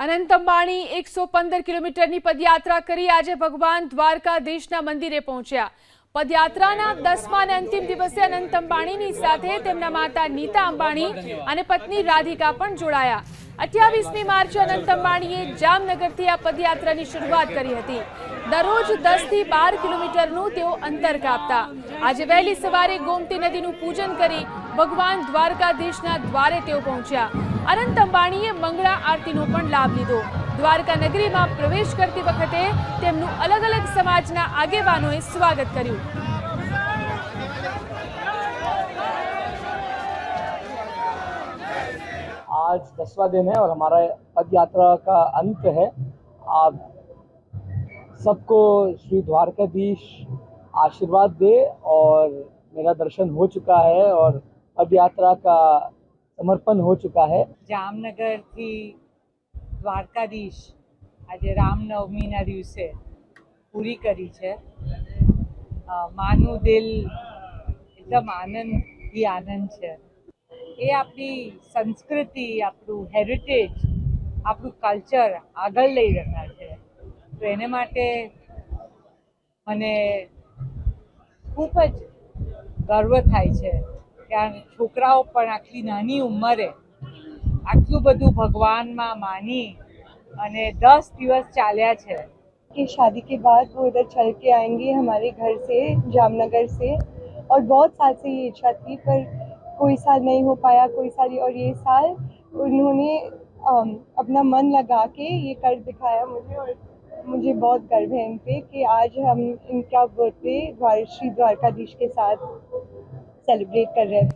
અનંત અંબાણી 115 કિલોમીટરની પદયાત્રા કરી આજે ભગવાન દ્વારકાધીશના મંદિરે પહોંચ્યા। પદયાત્રાના 10મા અને અંતિમ દિવસે અનંત અંબાણીની સાથે તેમના માતા નીતા અંબાણી અને પત્ની રાધિકા પણ જોડાયા। 28મી માર્ચે અનંત અંબાણીએ જામનગરથી આ પદયાત્રાની શરૂઆત કરી હતી। દરરોજ 10 થી 12 કિલોમીટરનું તેઓ અંતર કાપતા। આજે વહેલી સવારે ગોમતી નદીનું પૂજન કરી ભગવાન દ્વારકાધીશના દ્વારે તેઓ પહોંચ્યા। અનંત અંબાણીએ મંગળા આરતીનો પણ લાભ લીધો। દ્વારકા નગરીમાં પ્રવેશ કરતી વખતે તેમનું અલગ અલગ સમાજના આગેવાનોએ સ્વાગત કર્યું। आज 10वां दिन है और हमारा पद यात्रा का अंत है। आप सबको श्री द्वारकाधीश आशीर्वाद दे और मेरा दर्शन हो चुका है और पद यात्रा का समर्पण हो चुका है। जामनगर थी द्वारकाधीश आज रामनवमीना दिवसे पूरी करी है। मानु दिल एकदम आनंद ही आनंद है। ये अपनी संस्कृति આપણું હેરિટેજ આપણું કલ્ચર આગળ લઈ રહ્યા છે તો એને માટે મને ખૂબ જ ગર્વ થાય છે કે આ છોકરાઓ પણ આટલી નાની ઉંમરે આટલું બધું ભગવાનમાં માની અને 10 દિવસ ચાલ્યા છે। कि शादी के बाद वो इधर चल के आएंगे हमारे घर से जामनगर से और बहुत साल से ये इच्छा थी पर कोई साल नहीं हो पाया कोई साल और ये साल उन्होंने अपना मन लगा के ये कर दिखाया मुझे और मुझे बहुत गर्व है इन पे कि आज हम इनका बर्थडे श्री द्वारकाधीश के साथ सेलिब्रेट कर रहे हैं।